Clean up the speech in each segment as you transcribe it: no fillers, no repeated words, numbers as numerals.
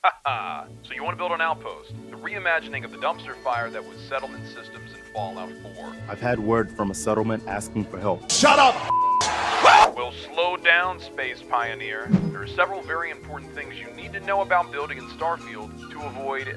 Haha, so you want to build an outpost, the reimagining of the dumpster fire that was settlement systems in Fallout 4. I've had word from a settlement asking for help. Shut up! Well, slow down, Space Pioneer. There are several very important things you need to know about building in Starfield to avoid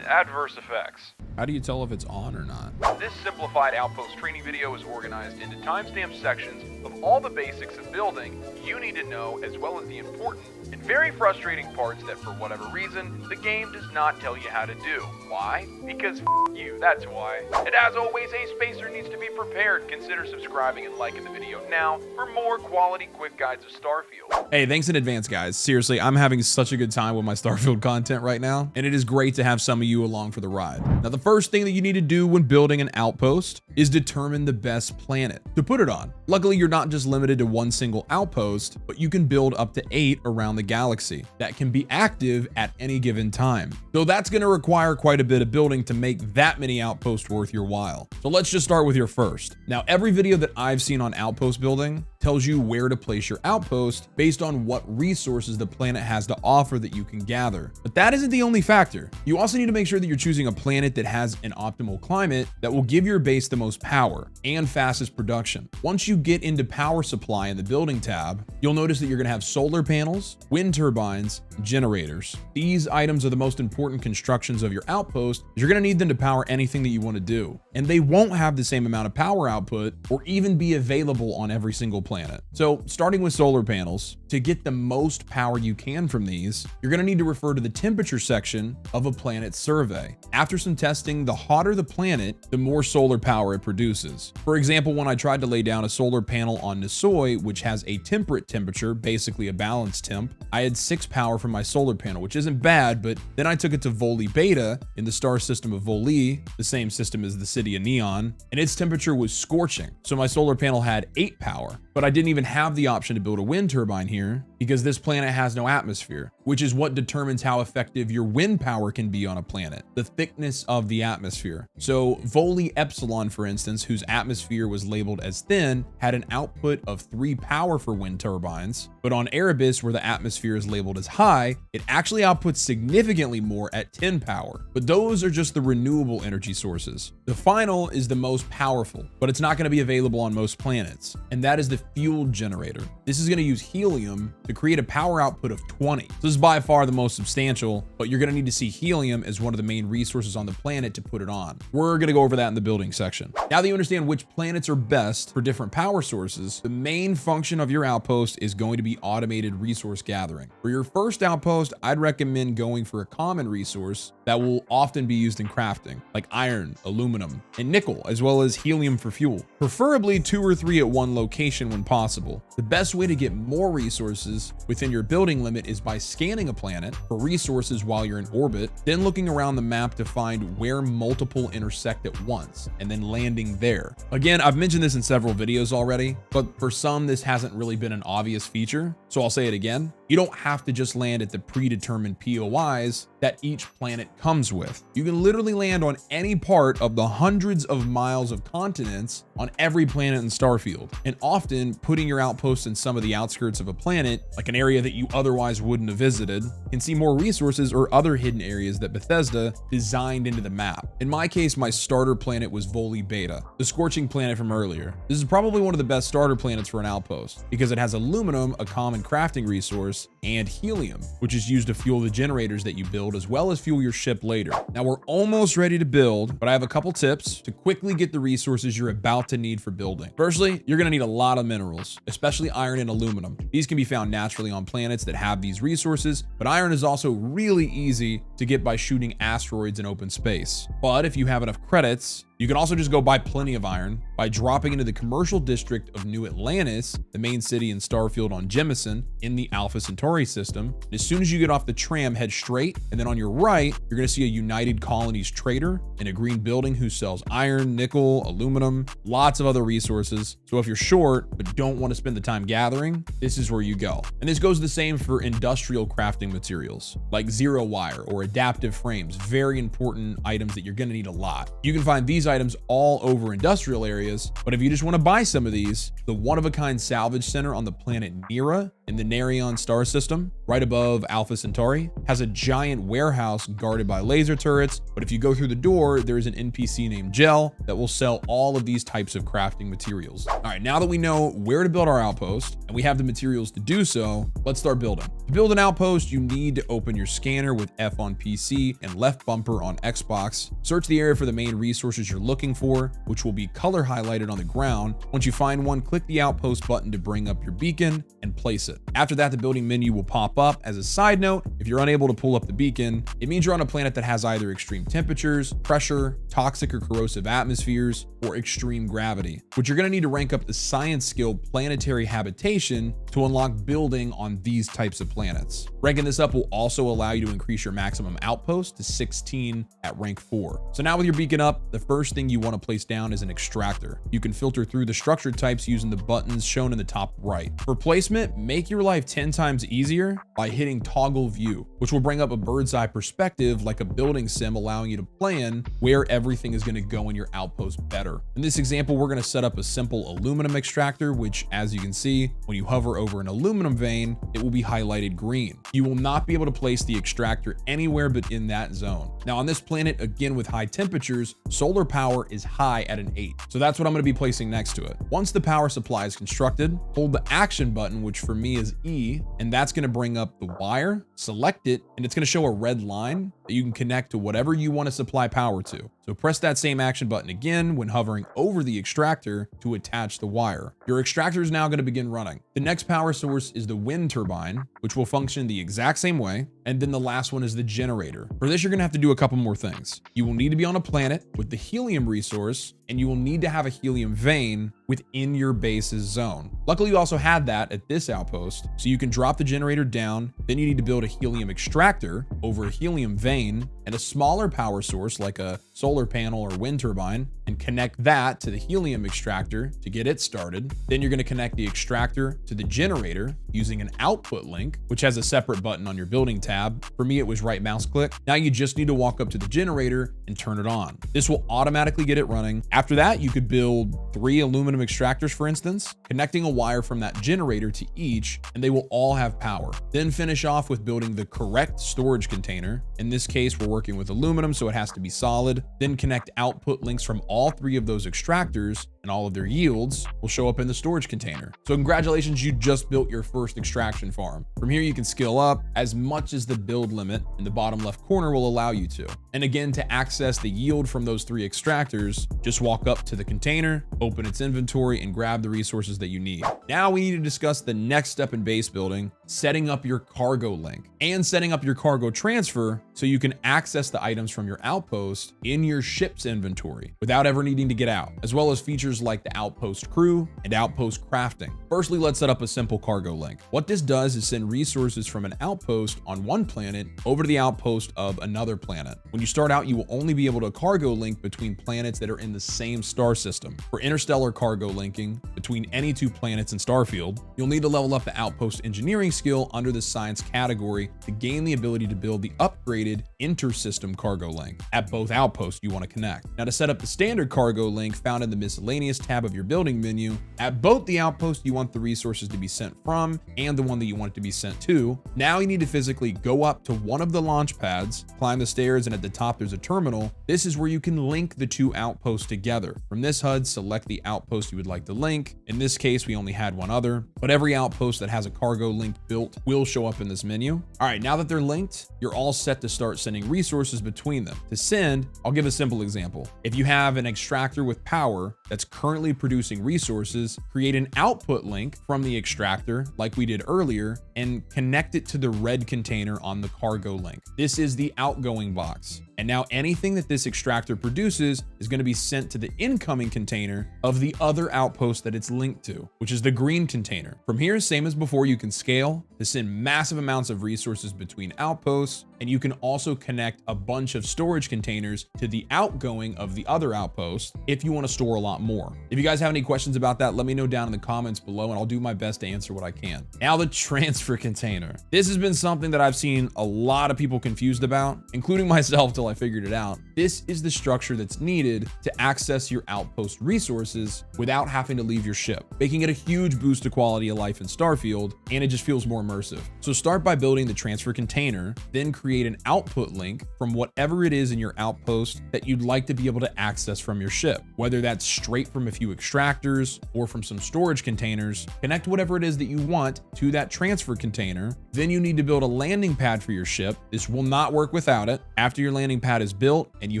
adverse effects. How do you tell if it's on or not? This simplified outpost training video is organized into timestamp sections of all the basics of building you need to know, as well as the important and very frustrating parts that for whatever reason, the game does not tell you how to do. Why? Because you, that's why. And as always, a spacer needs to be prepared. Consider subscribing and liking the video now for more quality quick guides of Starfield. Hey, thanks in advance, guys. Seriously, I'm having such a good time with my Starfield content right now, and it is great to have some of you along for the ride. Now, the first thing that you need to do when building an outpost is determine the best planet to put it on. Luckily, you're not just limited to one single outpost, but you can build up to 8 around the galaxy that can be active at any given time. Though that's going to require quite a bit of building to make that many outposts worth your while. So let's just start with your first. Now, every video that I've seen on outpost building tells you where to place your outpost based on what resources the planet has to offer that you can gather. But that isn't the only factor. You also need to make sure that you're choosing a planet that has an optimal climate that will give your base the most power and fastest production. Once you get into power supply in the building tab, you'll notice that you're going to have solar panels, wind turbines, generators. These items are the most important constructions of your outpost, as you're going to need them to power anything that you want to do. And they won't have the same amount of power output or even be available on every single planet. So starting with solar panels, to get the most power you can from these, you're going to need to refer to the temperature section of a planet survey. After some testing, the hotter the planet, the more solar power it produces. For example, when I tried to lay down a solar panel on Nisoi, which has a temperate temperature, basically a balanced temp, I had 6 power from my solar panel, which isn't bad, but then I took it to Voli Beta in the star system of Voli, the same system as the city of Neon, and its temperature was scorching. So my solar panel had 8 power, but I didn't even have the option to build a wind turbine here because this planet has no atmosphere, which is what determines how effective your wind power can be on a planet, the thickness of the atmosphere. So Voli Epsilon, for instance, whose atmosphere was labeled as thin, had an output of 3 power for wind turbines, but on Erebus, where the atmosphere is labeled as high, it actually outputs significantly more at 10 power. But those are just the renewable energy sources. The final is the most powerful, but it's not going to be available on most planets, and that is the fuel generator. This is going to use helium to create a power output of 20. So this is by far the most substantial, but you're going to need to see helium as one of the main resources on the planet to put it on. We're going to go over that in the building section. Now that you understand which planets are best for different power sources, the main function of your outpost is going to be automated resource gathering. For your first outpost, I'd recommend going for a common resource that will often be used in crafting, like iron, aluminum, and nickel, as well as helium for fuel. Preferably 2 or 3 at one location when possible. The best way to get more resources within your building limit is by scanning a planet for resources while you're in orbit, then looking around the map to find where multiple intersect at once, and then landing there. Again, I've mentioned this in several videos already, but for some, this hasn't really been an obvious feature, so I'll say it again. You don't have to just land at the predetermined POIs that each planet comes with. You can literally land on any part of the hundreds of miles of continents on every planet in Starfield. And often putting your outpost in some of the outskirts of a planet, like an area that you otherwise wouldn't have visited, can see more resources or other hidden areas that Bethesda designed into the map. In my case, my starter planet was Voli Beta, the scorching planet from earlier. This is probably one of the best starter planets for an outpost because it has aluminum, a common crafting resource, and helium, which is used to fuel the generators that you build as well as fuel your ship later. Now we're almost ready to build, but I have a couple tips to quickly get the resources you're about to need for building. Firstly, you're going to need a lot of minerals, especially iron and aluminum. These can be found naturally on planets that have these resources, but iron is also really easy to get by shooting asteroids in open space. But if you have enough credits, you can also just go buy plenty of iron by dropping into the commercial district of New Atlantis, the main city in Starfield on Jemison, in the Alpha Centauri system. And as soon as you get off the tram, head straight, and then on your right, you're going to see a United Colonies trader in a green building who sells iron, nickel, aluminum, lots of other resources. So if you're short but don't want to spend the time gathering, this is where you go. And this goes the same for industrial crafting materials like zero wire or adaptive frames, very important items that you're going to need a lot. You can find these items all over industrial areas, but if you just want to buy some of these, the one-of-a-kind salvage center on the planet Nera in the Nerion star system, right above Alpha Centauri, has a giant warehouse guarded by laser turrets. But if you go through the door, there's an NPC named Gel that will sell all of these types of crafting materials. All right, now that we know where to build our outpost and we have the materials to do so, let's start building. To build an outpost, you need to open your scanner with F on PC and left bumper on Xbox. Search the area for the main resources you're looking for, which will be color highlighted on the ground. Once you find one, click the outpost button to bring up your beacon and place it. After that, the building menu will pop up. As a side note, if you're unable to pull up the beacon, it means you're on a planet that has either extreme temperatures, pressure, toxic or corrosive atmospheres, or extreme gravity, which you're going to need to rank up the science skill planetary habitation to unlock building on these types of planets. Ranking this up will also allow you to increase your maximum outpost to 16 at rank 4. So now with your beacon up, the first thing you want to place down is an extractor. You can filter through the structure types using the buttons shown in the top right. For placement, make your life 10 times easier by hitting toggle view, which will bring up a bird's eye perspective like a building sim, allowing you to plan where everything is going to go in your outpost better. In this example, we're going to set up a simple aluminum extractor, which, as you can see, when you hover over an aluminum vein, it will be highlighted green. You will not be able to place the extractor anywhere but in that zone. Now on this planet, again with high temperatures, solar power is high at an 8. So that's what I'm going to be placing next to it. Once the power supply is constructed, hold the action button, which for me is E, and that's going to bring up the wire, select it, and it's going to show a red line that you can connect to whatever you want to supply power to. So press that same action button again when hovering over the extractor to attach the wire. Your extractor is now going to begin running. The next power source is the wind turbine, which will function the exact same way. And then the last one is the generator. For this, you're going to have to do a couple more things. You will need to be on a planet with the helium resource, and you will need to have a helium vein within your base's zone. Luckily, you also had that at this outpost, so you can drop the generator down. Then you need to build a helium extractor over a helium vein and a smaller power source like a solar panel or wind turbine, and connect that to the helium extractor to get it started. Then you're going to connect the extractor to the generator using an output link, which has a separate button on your building tab. For me, it was right mouse click. Now you just need to walk up to the generator and turn it on. This will automatically get it running. After that, you could build 3 aluminum extractors, for instance, connecting a wire from that generator to each, and they will all have power. Then finish off with building the correct storage container. In this case, we're working with aluminum, so it has to be solid. Then connect output links from all 3 of those extractors, and all of their yields will show up in the storage container. So congratulations, you just built your first extraction farm. From here, you can scale up as much as the build limit in the bottom left corner will allow you to. And again, to access the yield from those 3 extractors, just walk up to the container, open its inventory, and grab the resources that you need. Now we need to discuss the next step in base building, setting up your cargo link and setting up your cargo transfer so you can access the items from your outpost in your ship's inventory without ever needing to get out, as well as features like the outpost crew and outpost crafting. Firstly, let's set up a simple cargo link. What this does is send resources from an outpost on one planet over to the outpost of another planet. When you start out, you will only be able to cargo link between planets that are in the same star system. For interstellar cargo linking between any 2 planets in Starfield, you'll need to level up the outpost engineering skill under the science category to gain the ability to build the upgraded inter-system cargo link at both outposts you want to connect. Now, to set up the standard cargo link found in the miscellaneous tab of your building menu, at both the outposts you want the resources to be sent from and the one that you want it to be sent to, now you need to physically go up to one of the launch pads, climb the stairs, and at the top there's a terminal. This is where you can link the 2 outposts together. From this HUD, select the outpost you would like to link. In this case, we only had one other, but every outpost that has a cargo link built will show up in this menu. All right, now that they're linked, you're all set to start sending resources between them. To send, I'll give a simple example. If you have an extractor with power that's currently producing resources, create an output link from the extractor like we did earlier and connect it to the red container on the cargo link. This is the outgoing box. And now anything that this extractor produces is going to be sent to the incoming container of the other outpost that it's linked to, which is the green container. From here, same as before, you can scale to send massive amounts of resources between outposts, and you can also connect a bunch of storage containers to the outgoing of the other outpost if you want to store a lot more. If you guys have any questions about that, let me know down in the comments below, and I'll do my best to answer what I can. Now the transfer transfer container. This has been something that I've seen a lot of people confused about, including myself till I figured it out. This is the structure that's needed to access your outpost resources without having to leave your ship, making it a huge boost to quality of life in Starfield, and it just feels more immersive. So start by building the transfer container, then create an output link from whatever it is in your outpost that you'd like to be able to access from your ship, whether that's straight from a few extractors or from some storage containers. Connect whatever it is that you want to that transfer container. Then you need to build a landing pad for your ship. This will not work without it. After your landing pad is built and you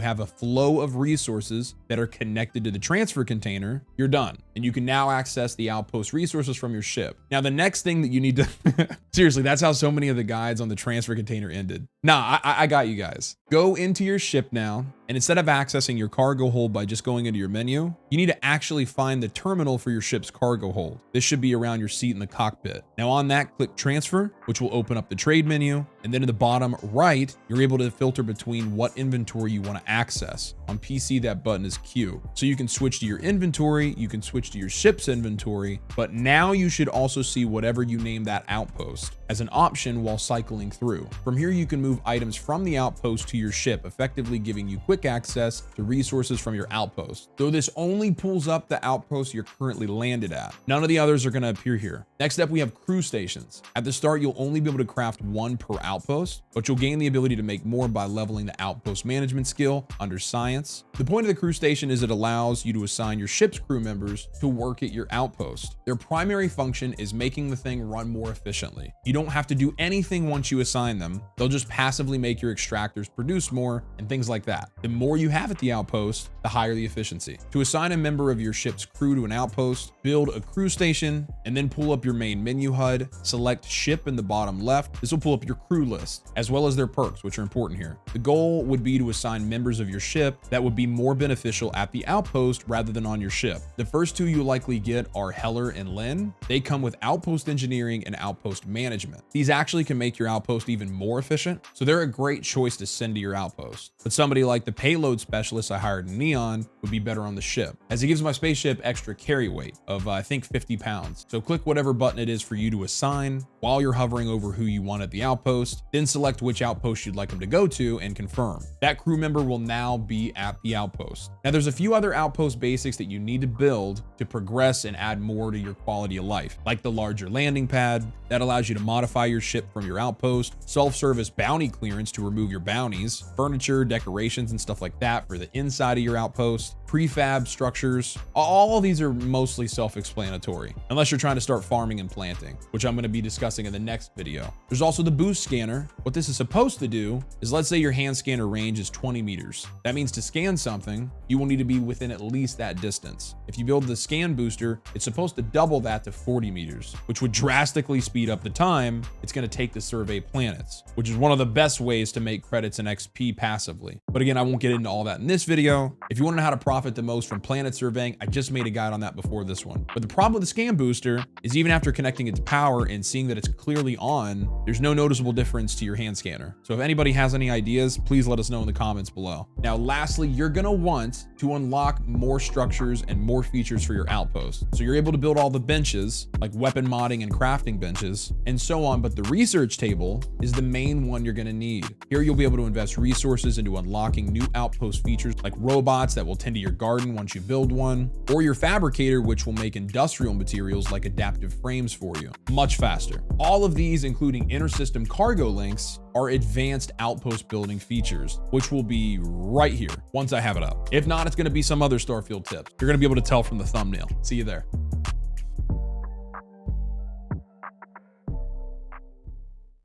have a flow of resources that are connected to the transfer container, you're done. And you can now access the outpost resources from your ship. Now, the next thing that you need to, seriously, that's how so many of the guides on the transfer container ended. Nah, I got you guys. Go into your ship now, and instead of accessing your cargo hold by just going into your menu, you need to actually find the terminal for your ship's cargo hold. This should be around your seat in the cockpit. Now on that, click transfer, which will open up the trade menu. And then in the bottom right, you're able to filter between what inventory you want to access. On PC, that button is Q. So you can switch to your inventory, you can switch to your ship's inventory, but now you should also see whatever you name that outpost as an option while cycling through. From here, you can move items from the outpost to your ship, effectively giving you quick access to resources from your outpost. Though this only pulls up the outpost you're currently landed at. None of the others are going to appear here. Next up, we have crew stations. At the start, you'll only be able to craft one per outpost, but you'll gain the ability to make more by leveling the outpost management skill under science. The point of the crew station is it allows you to assign your ship's crew members to work at your outpost. Their primary function is making the thing run more efficiently. You don't have to do anything once you assign them. They'll just passively make your extractors produce more and things like that. The more you have at the outpost, the higher the efficiency. To assign a member of your ship's crew to an outpost, build a crew station, and then pull up your main menu HUD, select ship in the bottom left. This will pull up your crew list, as well as their perks, which are important here. The goal would be to assign members of your ship that would be more beneficial at the outpost rather than on your ship. The first two you likely get are Heller and Lynn. They come with outpost engineering and outpost management. These actually can make your outpost even more efficient, so they're a great choice to send to your outpost. But somebody like the payload specialist I hired in Neon would be better on the ship, as it gives my spaceship extra carry weight of I think 50 pounds. So click whatever button it is for you to assign while you're hovering over who you want at the outpost, then select which outpost you'd like them to go to and confirm. That crew member will now be at the outpost. Now there's a few other outpost basics that you need to build to progress and add more to your quality of life, like the larger landing pad that allows you to modify your ship from your outpost, self-service bounty clearance to remove your bounties, furniture, decorations, and stuff like that for the inside of your outpost, prefab structures. All of these are mostly self-explanatory, unless you're trying to start farming and planting, which I'm going to be discussing in the next video. There's also the boost scanner. What this is supposed to do is, let's say your hand scanner range is 20 meters. That means to scan something, you will need to be within at least that distance. If you build the scan booster, it's supposed to double that to 40 meters, which would drastically speed up the time it's going to take to survey planets, which is one of the best ways to make credits and XP passively. But again, I won't get into all that in this video. If you want to know how to profit the most from planet surveying, I just made a guide on that before this one. But the problem with the scan booster is even after connecting it to power and seeing that it's clearly on, there's no noticeable difference to your hand scanner. So if anybody has any ideas, please let us know in the comments below. Now, lastly, you're going to want to unlock more structures and more features for your outpost. So you're able to build all the benches, like weapon modding and crafting benches, and so on. But the research table is the main one you're going to need. Here, you'll be able to invest resources into unlocking new outpost features like robots that will tend to your garden once you build one, or your fabricator, which will make industrial materials like adaptive frames for you much faster. All of these, including intersystem cargo links, are advanced outpost building features, which will be right here once I have it up. If not, it's going to be some other Starfield tips. You're going to be able to tell from the thumbnail. See you there.